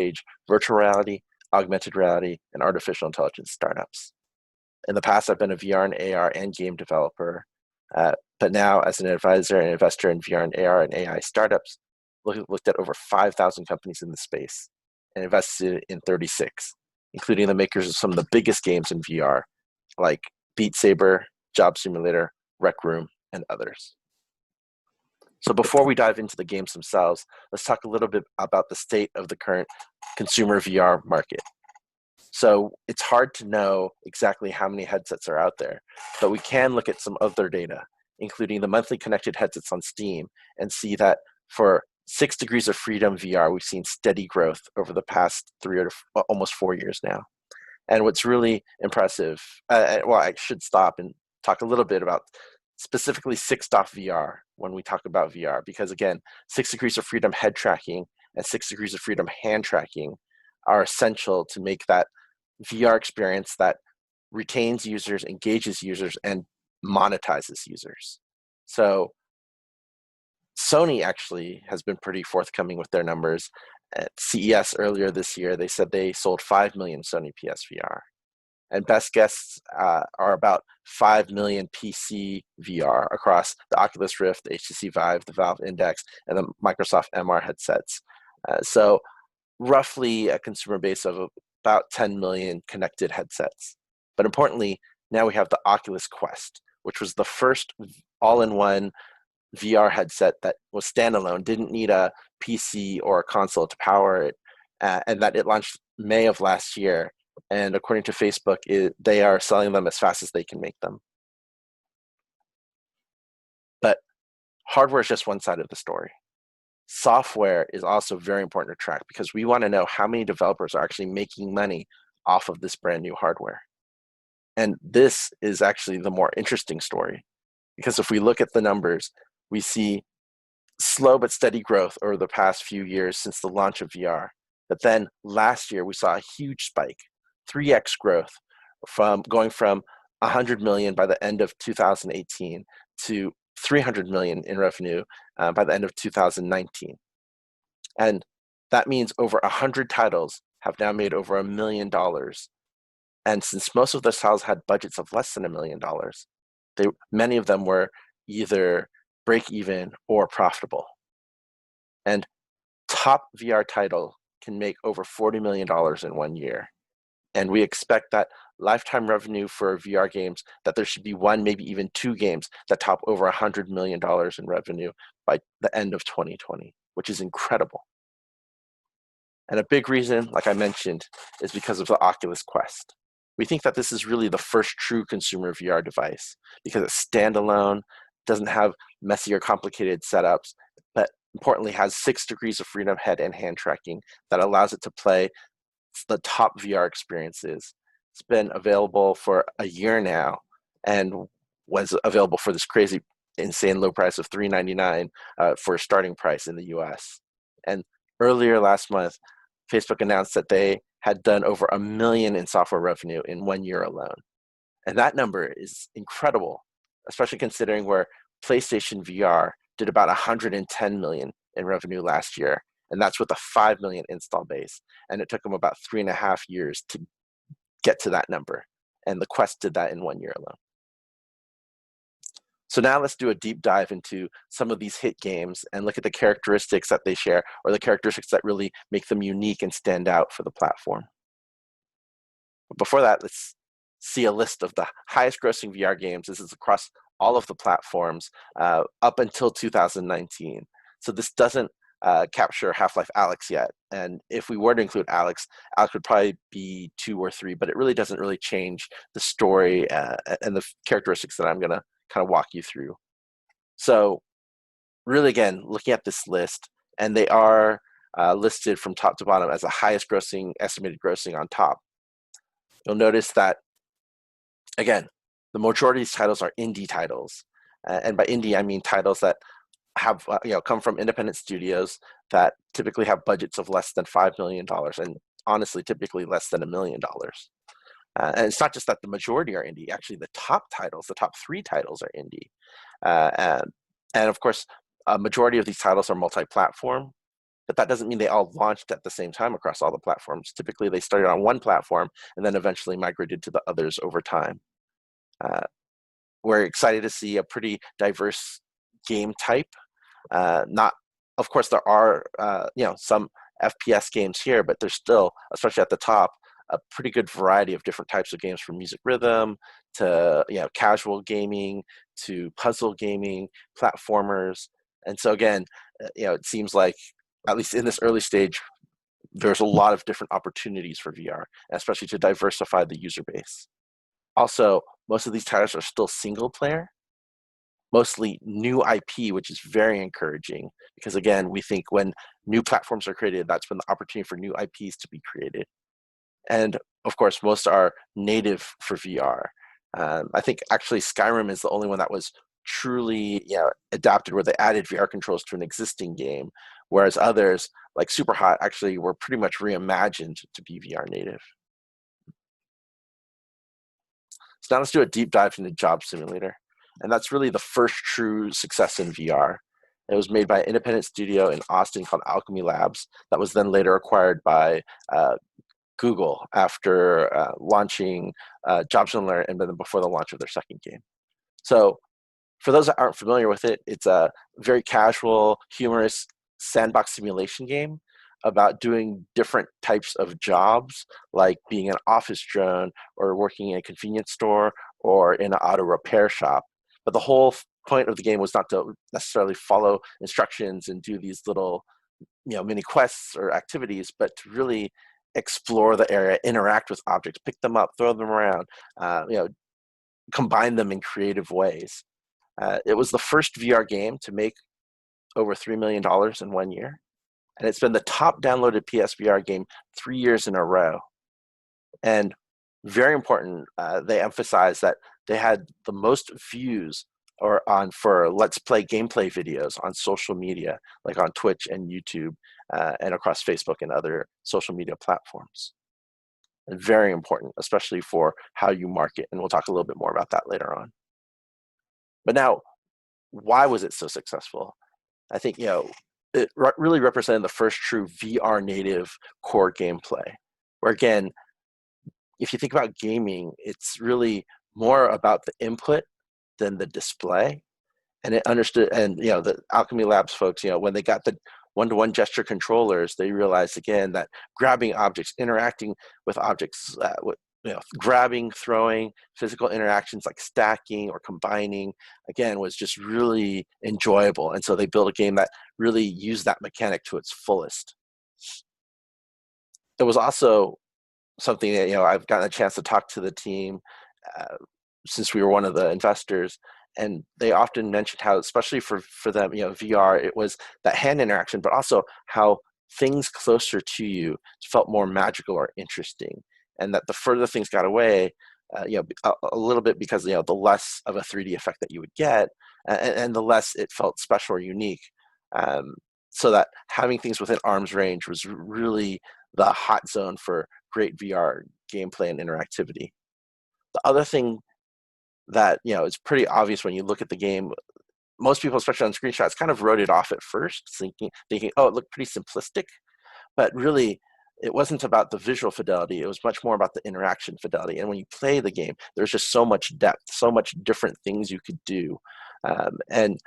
stage virtual reality, augmented reality, and artificial intelligence startups. In the past, I've been a VR and AR and game developer, but now as an advisor and investor in VR and AR and AI startups, looked at over 5,000 companies in the space and invested in 36, including the makers of some of the biggest games in VR, like Beat Saber, Job Simulator, Rec Room, and others. So before we dive into the games themselves, let's talk a little bit about the state of the current consumer VR market. So it's hard to know exactly how many headsets are out there, but we can look at some other data, including the monthly connected headsets on Steam, and see that for 6 Degrees of Freedom VR, we've seen steady growth over the past almost 4 years now. And what's really impressive, well, I should stop and talk a little bit about specifically 6.VR when we talk about VR, because again, 6 Degrees of Freedom head tracking and 6 Degrees of Freedom hand tracking are essential to make that VR experience that retains users, engages users, and monetizes users. So Sony actually has been pretty forthcoming with their numbers. At CES earlier this year, they said they sold 5 million Sony PSVR. And best guesses are about 5 million PC VR across the Oculus Rift, the HTC Vive, the Valve Index, and the Microsoft MR headsets. So roughly a consumer base of about 10 million connected headsets. But importantly, now we have the Oculus Quest, which was the first all-in-one VR headset that was standalone, didn't need a PC or a console to power it, and that it launched May of last year. And according to Facebook, they are selling them as fast as they can make them. But hardware is just one side of the story. Software is also very important to track because we want to know how many developers are actually making money off of this brand new hardware. And this is actually the more interesting story, because if we look at the numbers, we see slow but steady growth over the past few years since the launch of VR. But then last year, we saw a huge spike, 3x growth, from going from 100 million by the end of 2018 to 300 million in revenue by the end of 2019. And that means over 100 titles have now made over $1 million. And since most of those titles had budgets of less than $1 million, many of them were either break even or profitable. And top VR title can make over $40 million in 1 year. And we expect that lifetime revenue for VR games, that there should be one, maybe even 2 games that top over $100 million in revenue by the end of 2020, which is incredible. And a big reason, like I mentioned, is because of the Oculus Quest. We think that this is really the first true consumer VR device because it's standalone, doesn't have messy or complicated setups, but importantly has 6 Degrees of Freedom head and hand tracking that allows it to play the top VR experiences. It's been available for a year now and was available for this crazy, insane low price of $399 for a starting price in the US. And earlier last month, Facebook announced that they had done over $1 million in software revenue in 1 year alone. And that number is incredible, especially considering where PlayStation VR did about 110 million in revenue last year. And that's with a 5 million install base. And it took them about 3.5 years to get to that number. And the Quest did that in 1 year alone. So now let's do a deep dive into some of these hit games and look at the characteristics that they share, or the characteristics that really make them unique and stand out for the platform. But before that, let's see a list of the highest grossing VR games. This is across all of the platforms up until 2019. So this doesn't capture Half-Life Alyx yet. And if we were to include Alyx would probably be 2 or 3, but it really doesn't really change the story and the characteristics that I'm going to kind of walk you through. So really, again, looking at this list, and they are listed from top to bottom as the highest grossing, estimated grossing on top. You'll notice that, again, the majority of these titles are indie titles. And by indie, I mean titles that have come from independent studios that typically have budgets of less than $5 million, and honestly, typically less than $1 million. And it's not just that the majority are indie. Actually, the top titles, the top 3 titles are indie. And of course, a majority of these titles are multi-platform. but that doesn't mean they all launched at the same time across all the platforms. Typically, they started on one platform and then eventually migrated to the others over time. We're excited to see a pretty diverse game type. Not, of course, there are some FPS games here, but there's still, especially at the top, a pretty good variety of different types of games, from music rhythm to casual gaming to puzzle gaming, platformers. And so again, it seems like, at least in this early stage, there's a lot of different opportunities for VR, especially to diversify the user base. Also, most of these titles are still single player, mostly new IP, which is very encouraging, because again, we think when new platforms are created, that's when the opportunity for new IPs to be created. And of course, most are native for VR. I think actually Skyrim is the only one that was truly adapted, where they added VR controls to an existing game, whereas others like Superhot actually were pretty much reimagined to be VR native. So now let's do a deep dive into Job Simulator. And that's really the first true success in VR. It was made by an independent studio in Austin called Alchemy Labs that was then later acquired by Google after launching Job Simulator and then before the launch of their second game. So for those that aren't familiar with it, it's a very casual, humorous sandbox simulation game about doing different types of jobs, like being an office drone or working in a convenience store or in an auto repair shop. But the whole point of the game was not to necessarily follow instructions and do these little mini quests or activities, but to really explore the area, interact with objects, pick them up, throw them around, combine them in creative ways. It was the first VR game to make over $3 million in 1 year. And it's been the top downloaded PSVR game 3 years in a row. And very important, they emphasize that they had the most views for Let's Play gameplay videos on social media, like on Twitch and YouTube, and across Facebook and other social media platforms. And very important, especially for how you market. And we'll talk a little bit more about that later on. But now, why was it so successful? I think, it really represented the first true VR native core gameplay, where again, if you think about gaming, it's really more about the input than the display. And it understood, and the Alchemy Labs folks, when they got the one-to-one gesture controllers, they realized again that grabbing objects, interacting with objects, grabbing, throwing, physical interactions like stacking or combining, again, was just really enjoyable. And so they built a game that really used that mechanic to its fullest. It was also something that, I've gotten a chance to talk to the team since we were one of the investors, and they often mentioned how, especially for them, VR, it was that hand interaction, but also how things closer to you felt more magical or interesting. And that the further things got away, a little bit because, the less of a 3D effect that you would get, and the less it felt special or unique. So that having things within arm's range was really the hot zone for great VR gameplay and interactivity. The other thing that, is pretty obvious when you look at the game, most people, especially on screenshots, kind of wrote it off at first, thinking, oh, it looked pretty simplistic. But really, it wasn't about the visual fidelity. It was much more about the interaction fidelity. And when you play the game, there's just so much depth, so much different things you could do. And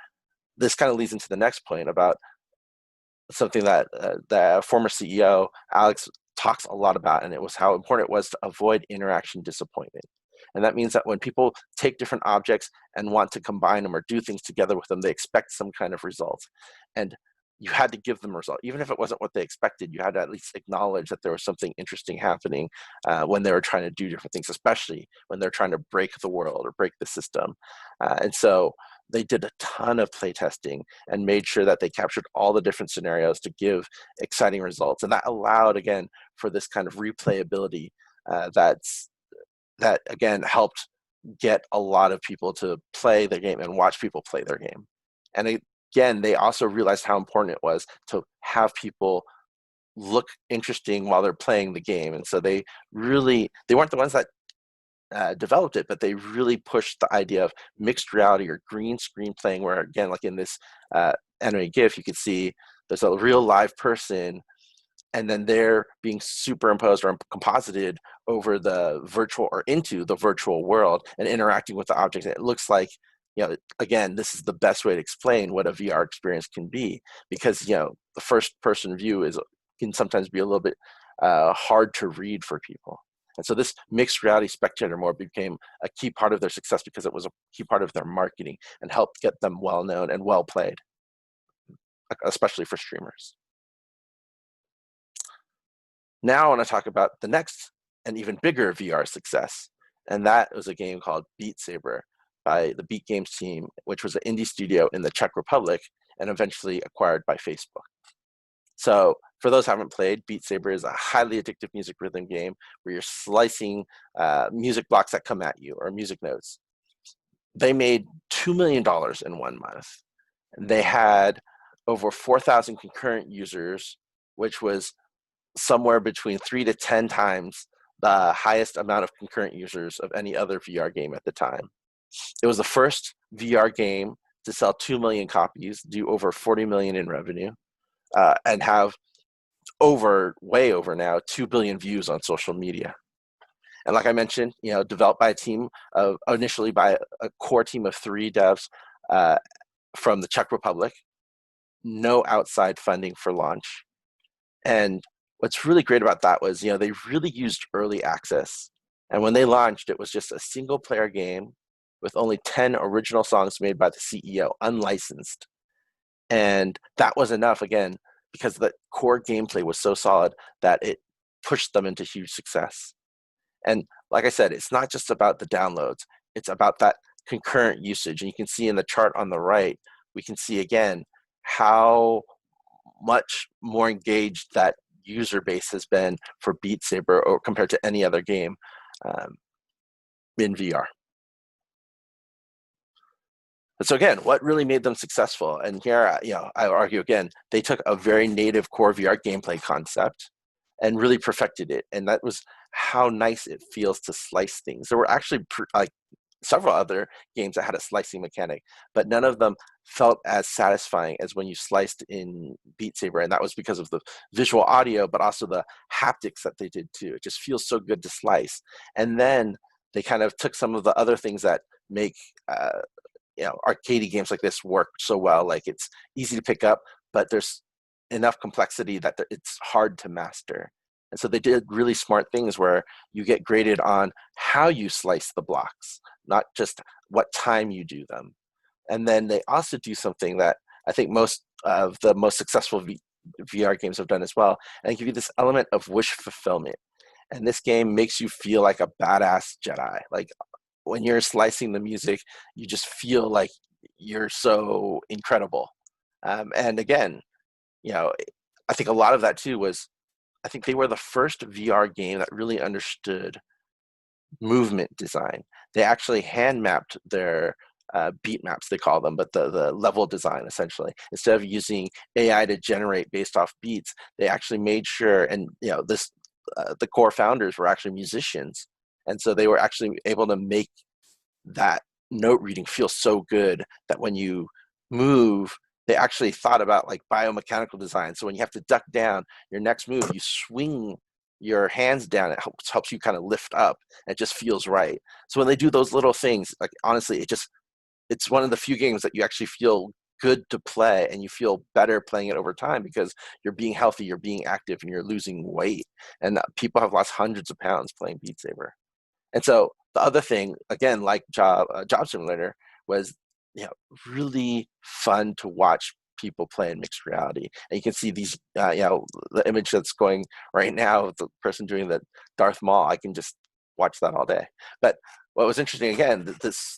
this kind of leads into the next point about something that the former CEO, Alex, talks a lot about, and it was how important it was to avoid interaction disappointment. And that means that when people take different objects and want to combine them or do things together with them, they expect some kind of result. And you had to give them a result. Even if it wasn't what they expected, you had to at least acknowledge that there was something interesting happening when they were trying to do different things, especially when they're trying to break the world or break the system. And so they did a ton of play testing and made sure that they captured all the different scenarios to give exciting results. And that allowed, again, for this kind of replayability that again helped get a lot of people to play the game and watch people play their game. And again, they also realized how important it was to have people look interesting while they're playing the game. And so they weren't the ones that developed it, but they really pushed the idea of mixed reality or green screen playing, where again, like in this anime GIF, you could see there's a real live person, and then they're being superimposed or composited over the virtual or into the virtual world and interacting with the object. And it looks like, again, this is the best way to explain what a VR experience can be, because, the first person view can sometimes be a little bit hard to read for people. And so this mixed reality spectator mode became a key part of their success because it was a key part of their marketing and helped get them well known and well played, especially for streamers. Now I want to talk about the next and even bigger VR success, and that was a game called Beat Saber by the Beat Games team, which was an indie studio in the Czech Republic and eventually acquired by Facebook. So for those who haven't played, Beat Saber is a highly addictive music rhythm game where you're slicing music blocks that come at you, or music notes. They made $2 million in 1 month. They had over 4,000 concurrent users, which was somewhere between 3 to 10 times the highest amount of concurrent users of any other VR game at the time. It was the first VR game to sell 2 million copies, do over 40 million in revenue, and have way over now 2 billion views on social media. And like I mentioned, developed by a team of, initially by a core team of 3 devs from the Czech Republic, no outside funding for launch. And what's really great about that was, they really used early access. And when they launched, it was just a single player game with only 10 original songs made by the CEO, unlicensed. And that was enough, again, because the core gameplay was so solid that it pushed them into huge success. And like I said, it's not just about the downloads, it's about that concurrent usage. And you can see in the chart on the right, we can see again how much more engaged that user base has been for Beat Saber or compared to any other game in VR. But so again, what really made them successful? And here, I argue again, they took a very native core VR gameplay concept and really perfected it. And that was how nice it feels to slice things. There were actually several other games that had a slicing mechanic, but none of them felt as satisfying as when you sliced in Beat Saber. And that was because of the visual audio, but also the haptics that they did too. It just feels so good to slice. And then they kind of took some of the other things that make arcade games like this work so well. Like, it's easy to pick up, but there's enough complexity that it's hard to master. And so they did really smart things where you get graded on how you slice the blocks, not just what time you do them. And then they also do something that I think most of the most successful VR games have done as well, and they give you this element of wish fulfillment. And this game makes you feel like a badass Jedi. Like, when you're slicing the music, you just feel like you're so incredible. And again, I think a lot of that too was, I think they were the first VR game that really understood movement design. They actually hand mapped their beat maps, they call them, but the level design essentially. Instead of using AI to generate based off beats, they actually made sure, and the core founders were actually musicians. And so they were actually able to make that note reading feel so good that when you move, they actually thought about like biomechanical design. So when you have to duck down, your next move, you swing your hands down. It helps you kind of lift up. It just feels right. So when they do those little things, like, honestly, it's one of the few games that you actually feel good to play, and you feel better playing it over time because you're being healthy, you're being active, and you're losing weight. And people have lost hundreds of pounds playing Beat Saber. And so the other thing, again, like Job Simulator, was really fun to watch people play in mixed reality. And you can see these, the image that's going right now of the person doing the Darth Maul. I can just watch that all day. But what was interesting, again,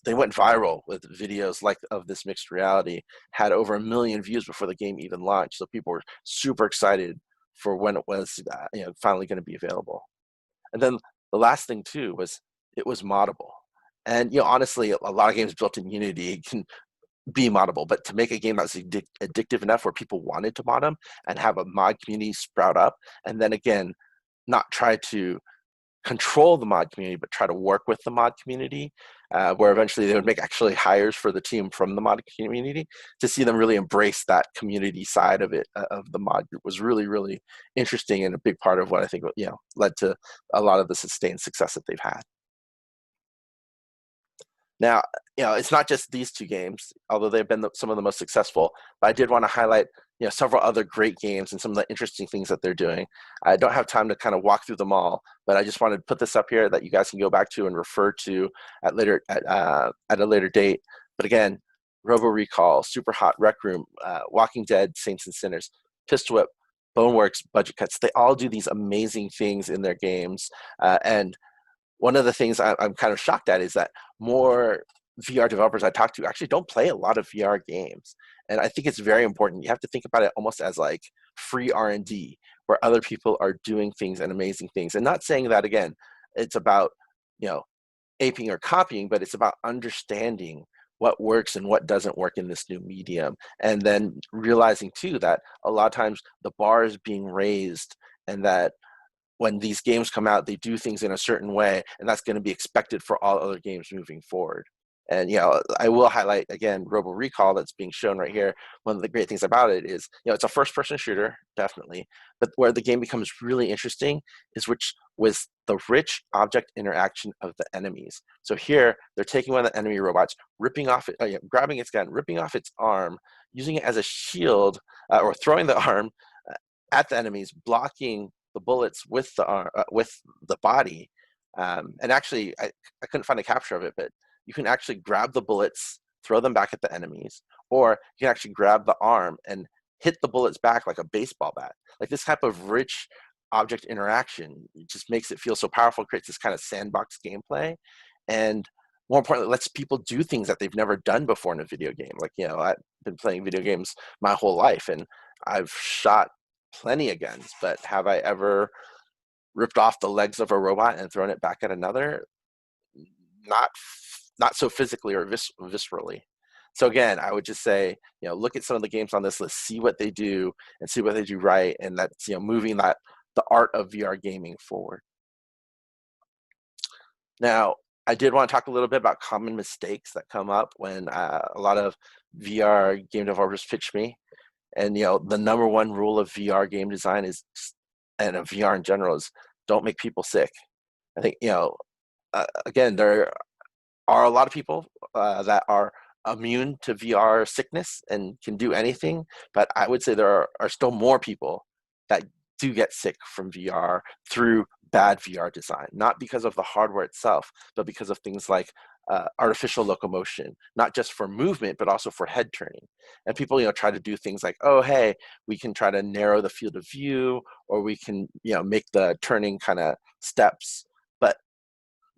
they went viral with videos like of this mixed reality, had over 1 million views before the game even launched. So people were super excited for when it was finally going to be available. And then the last thing too was it was moddable. And honestly, a lot of games built in Unity can be moddable, but to make a game that's addictive enough where people wanted to mod them and have a mod community sprout up, and then again, not try to control the mod community, but try to work with the mod community, where eventually they would make actually hires for the team from the mod community. To see them really embrace that community side of it, of the mod group, was really, really interesting, and a big part of what I think, led to a lot of the sustained success that they've had. Now, it's not just these two games, although they've been some of the most successful, but I did want to highlight, several other great games and some of the interesting things that they're doing. I don't have time to kind of walk through them all, but I just wanted to put this up here that you guys can go back to and refer to at a later date. But again, Robo Recall, Super Hot, Rec Room, Walking Dead, Saints and Sinners, Pistol Whip, Boneworks, Budget Cuts, they all do these amazing things in their games. And one of the things I'm kind of shocked at is that more VR developers I talk to actually don't play a lot of VR games. And I think it's very important. You have to think about it almost as like free R&D, where other people are doing things and amazing things. And not saying that, again, it's about, aping or copying, but it's about understanding what works and what doesn't work in this new medium. And then realizing too that a lot of times the bar is being raised, and that when these games come out, they do things in a certain way, and that's going to be expected for all other games moving forward. And I will highlight again Robo Recall that's being shown right here. One of the great things about it is, it's a first-person shooter, definitely, but where the game becomes really interesting is with the rich object interaction of the enemies. So here they're taking one of the enemy robots, ripping off it, grabbing its gun, ripping off its arm, using it as a shield, or throwing the arm at the enemies, blocking the bullets with the body. And actually, I couldn't find a capture of it, but you can actually grab the bullets, throw them back at the enemies, or you can actually grab the arm and hit the bullets back like a baseball bat. Like, this type of rich object interaction just makes it feel so powerful, creates this kind of sandbox gameplay, and more importantly, lets people do things that they've never done before in a video game. Like, I've been playing video games my whole life, and I've shot plenty of guns, but have I ever ripped off the legs of a robot and thrown it back at another? Not so physically or viscerally. So again, I would just say, look at some of the games on this list, see what they do, and see what they do right, and that's moving the art of VR gaming forward. Now, I did want to talk a little bit about common mistakes that come up when a lot of VR game developers pitch me. And the number one rule of VR game design is, and of VR in general, is don't make people sick. I think again, there are a lot of people that are immune to VR sickness and can do anything, but I would say there are still more people that do get sick from VR through bad VR design, not because of the hardware itself, but because of things like artificial locomotion, not just for movement, but also for head turning. And people, try to do things like, oh, hey, we can try to narrow the field of view, or we can, make the turning kind of steps. But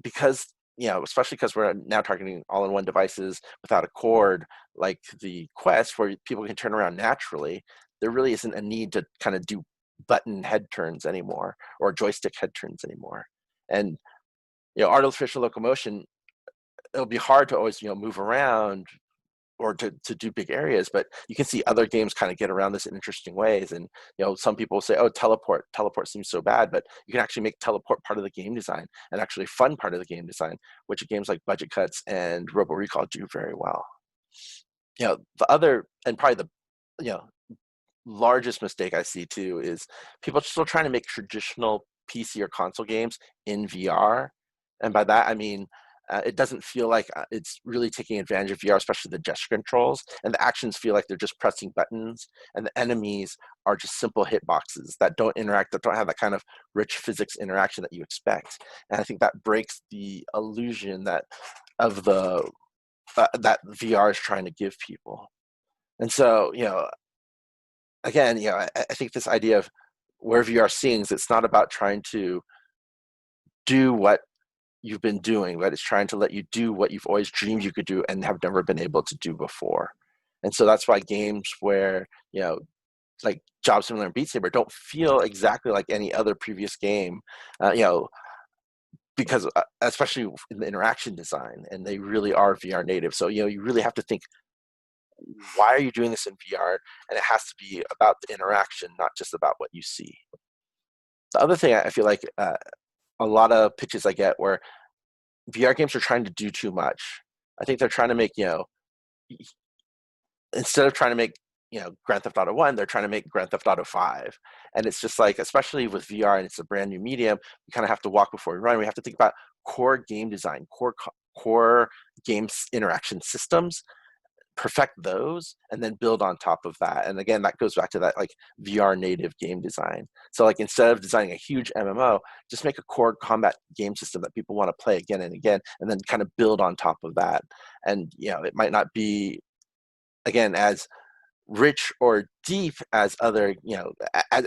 because, especially because we're now targeting all-in-one devices without a cord, like the Quest, where people can turn around naturally, there really isn't a need to kind of do button head turns anymore, or joystick head turns anymore. And, artificial locomotion, it'll be hard to always, move around or to do big areas, but you can see other games kind of get around this in interesting ways. And, some people say, oh, teleport seems so bad, but you can actually make teleport part of the game design, and actually fun part of the game design, which games like Budget Cuts and Robo Recall do very well. The other, and probably the, largest mistake I see too, is people still trying to make traditional PC or console games in VR. And by that, I mean, it doesn't feel like it's really taking advantage of VR, especially the gesture controls, and the actions feel like they're just pressing buttons, and the enemies are just simple hitboxes that don't interact, that don't have that kind of rich physics interaction that you expect. And I think that breaks the illusion that of the that VR is trying to give people. And so, again, I think this idea of where VR sings, it's not about trying to do what you've been doing, but it's trying to let you do what you've always dreamed you could do and have never been able to do before. And so that's why games where, like Job Simulator and Beat Saber don't feel exactly like any other previous game, because especially in the interaction design, and they really are VR native. So, you really have to think, why are you doing this in VR? And it has to be about the interaction, not just about what you see. The other thing I feel like a lot of pitches I get where VR games are trying to do too much. I think they're trying to make, instead of trying to make, Grand Theft Auto 1, they're trying to make Grand Theft Auto 5. And it's just like, especially with VR and it's a brand new medium, we kind of have to walk before we run. We have to think about core game design, core games interaction systems, perfect those, and then build on top of that. And again, that goes back to that like VR native game design. So like instead of designing a huge MMO, just make a core combat game system that people want to play again and again, and then kind of build on top of that. And it might not be, again, as rich or deep as other,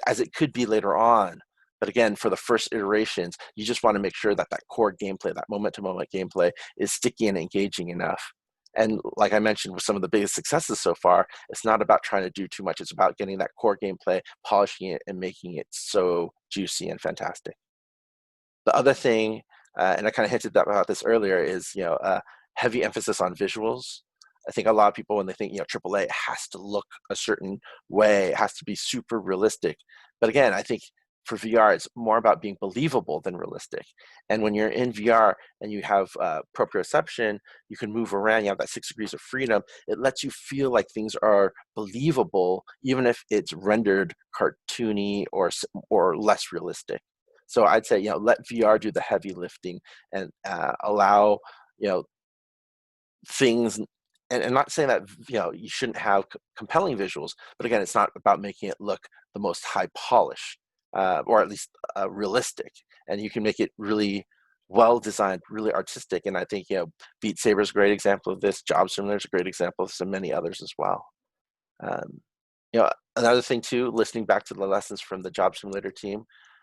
as it could be later on. But again, for the first iterations, you just want to make sure that that core gameplay, that moment-to-moment gameplay, is sticky and engaging enough. And like I mentioned, with some of the biggest successes so far, it's not about trying to do too much. It's about getting that core gameplay, polishing it, and making it so juicy and fantastic. The other thing, and I kind of hinted about this earlier, is heavy emphasis on visuals. I think a lot of people, when they think AAA, it has to look a certain way, it has to be super realistic. But again, I think for VR, it's more about being believable than realistic. And when you're in VR and you have proprioception, you can move around. You have that 6 degrees of freedom. It lets you feel like things are believable, even if it's rendered cartoony or less realistic. So I'd say let VR do the heavy lifting and allow things. And not saying that you shouldn't have compelling visuals, but again, it's not about making it look the most high polish, or at least realistic. And you can make it really well designed, really artistic. And I think Beat Saber is a great example of this. Job Simulator is a great example of this, and many others as well. Another thing too, listening back to the lessons from the Job Simulator team,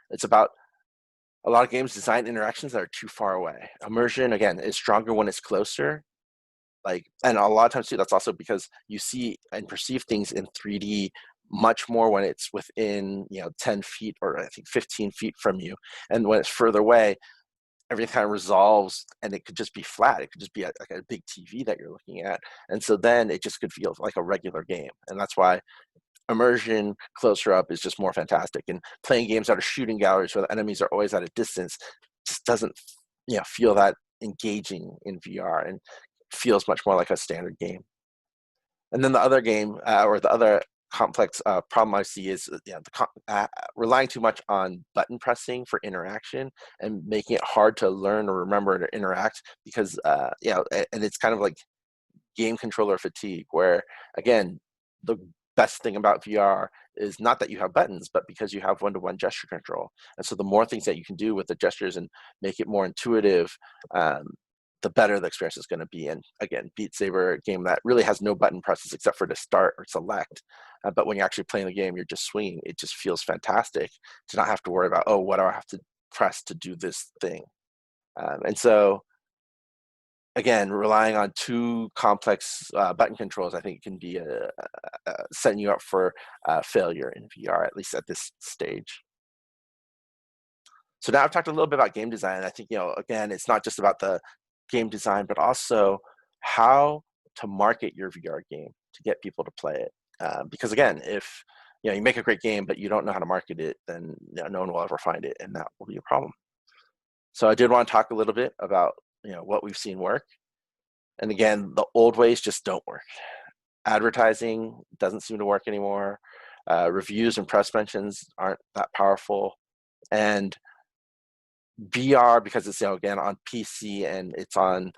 it's about a lot of games design interactions that are too far away. Immersion, again, is stronger when it's closer. And a lot of times too, that's also because you see and perceive things in 3D much more when it's within 10 feet or I think 15 feet from you. And when it's further away, everything kind of resolves, and it could just be flat. It could just be like a big TV that you're looking at. And so then it just could feel like a regular game. And that's why immersion closer up is just more fantastic. And playing games out of shooting galleries where the enemies are always at a distance just doesn't feel that engaging in VR, and feels much more like a standard game. And then the other game, or the other complex problem I see is relying too much on button pressing for interaction and making it hard to learn or remember to interact, because and it's kind of like game controller fatigue, where again, the best thing about VR is not that you have buttons, but because you have one-to-one gesture control. And so the more things that you can do with the gestures and make it more intuitive, the better the experience is going to be. And again, Beat Saber, a game that really has no button presses except for to start or select. But when you're actually playing the game, you're just swinging. It just feels fantastic to not have to worry about, oh, what do I have to press to do this thing? And so, again, relying on too complex button controls, I think, can be setting you up for failure in VR, at least at this stage. So now I've talked a little bit about game design. I think, again, it's not just about the game design, but also how to market your VR game to get people to play it. Because again, if you make a great game, but you don't know how to market it, then no one will ever find it, and that will be a problem. So I did want to talk a little bit about what we've seen work. And again, the old ways just don't work. Advertising doesn't seem to work anymore. Reviews and press mentions aren't that powerful. And VR, because it's again on PC and it's on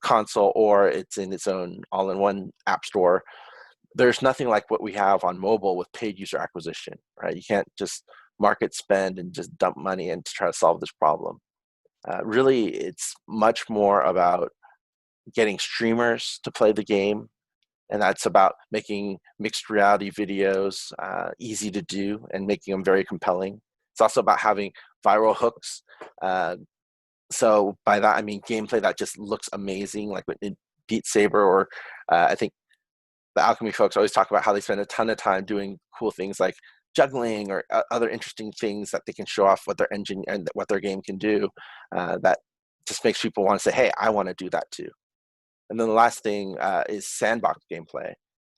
console, or it's in its own all-in-one app store, there's nothing like what we have on mobile with paid user acquisition, right? You can't just market spend and just dump money in to try to solve this problem. Really, it's much more about getting streamers to play the game, and that's about making mixed reality videos easy to do and making them very compelling. It's also about having viral hooks. So by that, I mean gameplay that just looks amazing, like in Beat Saber, or I think the Alchemy folks always talk about how they spend a ton of time doing cool things like juggling or other interesting things that they can show off what their engine and what their game can do. That just makes people want to say, hey, I want to do that too. And then the last thing is sandbox gameplay.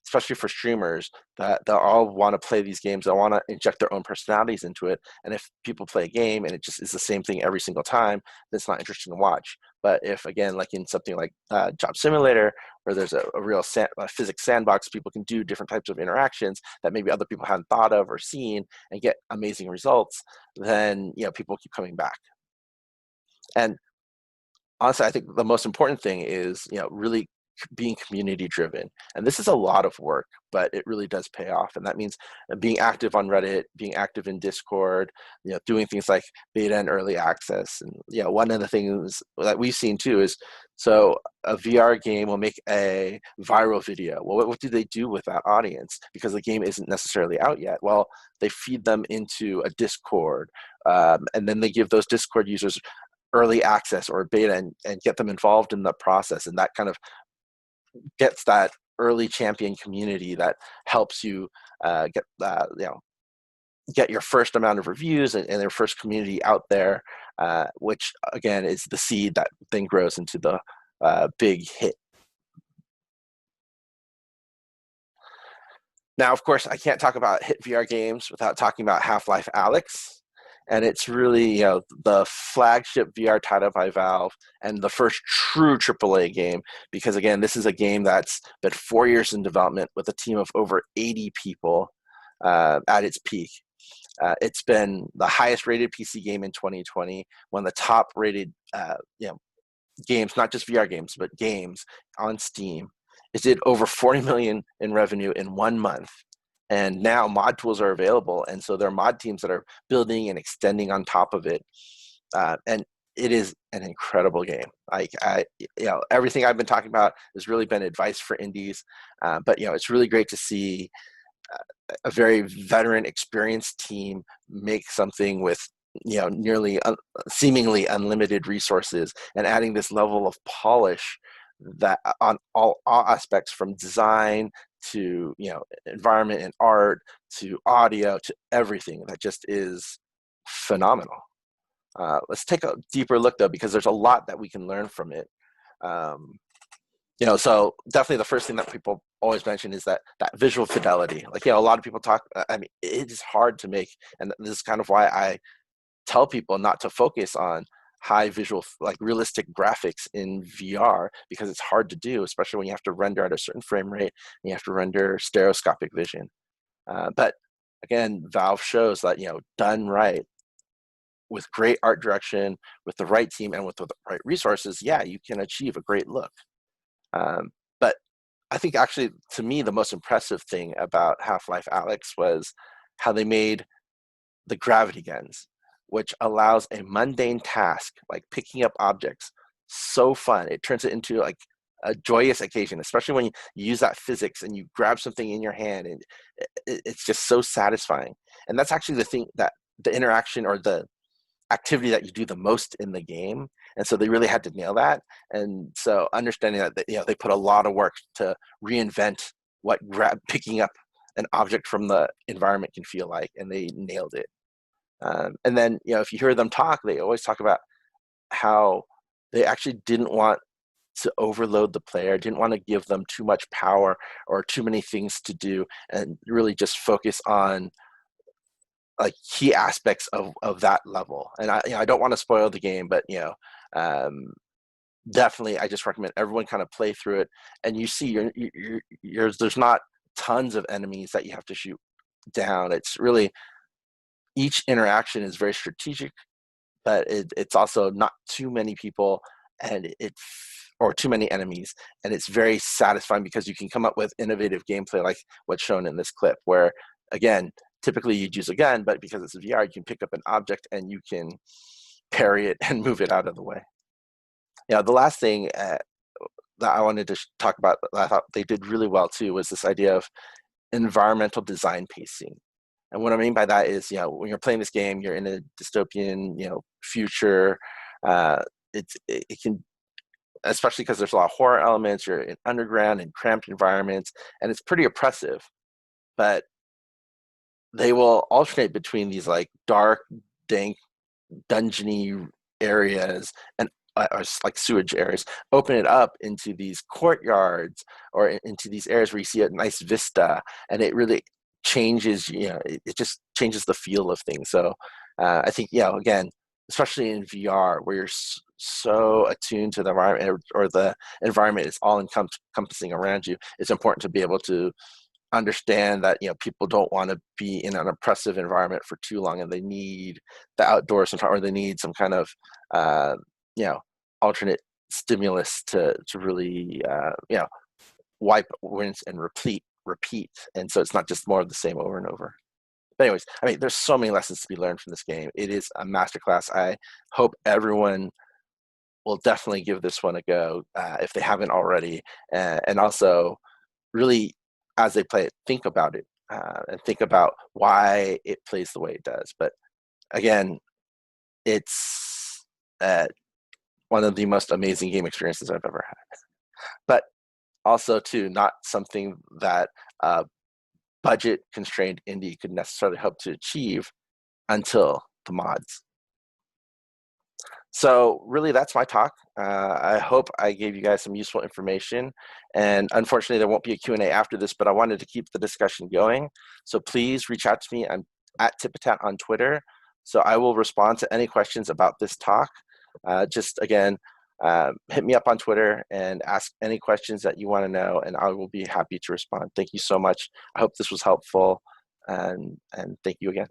especially for streamers, that they'll all want to play these games. They'll want to inject their own personalities into it. And if people play a game and it just is the same thing every single time, that's not interesting to watch. But if, again, like in something like Job Simulator, where there's a real physics sandbox, people can do different types of interactions that maybe other people hadn't thought of or seen and get amazing results, then people keep coming back. And honestly, I think the most important thing is really being community driven. And this is a lot of work, but it really does pay off. And that means being active on Reddit, being active in Discord, doing things like beta and early access. And one of the things that we've seen too is, so a VR game will make a viral video. Well, what do they do with that audience? Because the game isn't necessarily out yet. Well, they feed them into a Discord, and then they give those Discord users early access or beta and get them involved in the process. And that kind of gets that early champion community that helps you get your first amount of reviews and their first community out there, which again is the seed that then grows into the big hit. Now, of course, I can't talk about hit VR games without talking about Half-Life Alyx. And it's really, the flagship VR title by Valve and the first true AAA game, because again, this is a game that's been 4 years in development with a team of over 80 people at its peak. It's been the highest rated PC game in 2020, one of the top rated games, not just VR games, but games on Steam. It did over 40 million in revenue in 1 month. And now mod tools are available, and so there are mod teams that are building and extending on top of it. And it is an incredible game. Everything I've been talking about has really been advice for indies, but it's really great to see a very veteran, experienced team make something with nearly seemingly unlimited resources and adding this level of polish that on all aspects, from design to environment and art to audio to everything, that just is phenomenal. Let's take a deeper look though, because there's a lot that we can learn from it. So definitely the first thing that people always mention is that visual fidelity. Like, a lot of people talk, I mean, it is hard to make, and this is kind of why I tell people not to focus on high visual, like realistic graphics in VR, because it's hard to do, especially when you have to render at a certain frame rate and you have to render stereoscopic vision. But again, Valve shows that, done right, with great art direction, with the right team, and with the right resources, you can achieve a great look. But I think actually, to me, the most impressive thing about Half-Life Alyx was how they made the gravity guns, which allows a mundane task like picking up objects so fun. It turns it into like a joyous occasion, especially when you use that physics and you grab something in your hand, and it's just so satisfying. And that's actually the thing, that the interaction or the activity that you do the most in the game. And so they really had to nail that. And so understanding that, they put a lot of work to reinvent what picking up an object from the environment can feel like, and they nailed it. And then, if you hear them talk, they always talk about how they actually didn't want to overload the player, didn't want to give them too much power or too many things to do, and really just focus on like key aspects of that level. And I don't want to spoil the game, but definitely I just recommend everyone kind of play through it, and you see there's not tons of enemies that you have to shoot down. It's really, each interaction is very strategic, but it's also not too many people or too many enemies, and it's very satisfying because you can come up with innovative gameplay like what's shown in this clip, where again, typically you'd use a gun, but because it's a VR, you can pick up an object and you can parry it and move it out of the way. The last thing that I wanted to talk about that I thought they did really well too was this idea of environmental design pacing. And what I mean by that is, when you're playing this game, you're in a dystopian, future. It can, especially because there's a lot of horror elements, you're in underground and cramped environments, and it's pretty oppressive. But they will alternate between these like dark, dank, dungeony areas and like sewage areas, open it up into these courtyards or into these areas where you see a nice vista, and it really changes, it just changes the feel of things. So I think, again, especially in VR, where you're so attuned to the environment, or the environment is all encompassing around you, it's important to be able to understand that people don't want to be in an oppressive environment for too long, and they need the outdoors sometimes, or they need some kind of uh, you know alternate stimulus to really wipe, rinse, and repeat, and so it's not just more of the same over and over. But anyways, I mean, there's so many lessons to be learned from this game. It is a masterclass. I hope everyone will definitely give this one a go if they haven't already, and also really, as they play it, think about it, and think about why it plays the way it does. But again, it's one of the most amazing game experiences I've ever had. But also, too, not something that budget constrained indie could necessarily hope to achieve until the mods. So really, that's my talk. I hope I gave you guys some useful information. And unfortunately, there won't be a Q&A after this, but I wanted to keep the discussion going. So please reach out to me. I'm at Tipatat on Twitter. So I will respond to any questions about this talk. Just again, hit me up on Twitter and ask any questions that you want to know, and I will be happy to respond. Thank you so much. I hope this was helpful, and thank you again.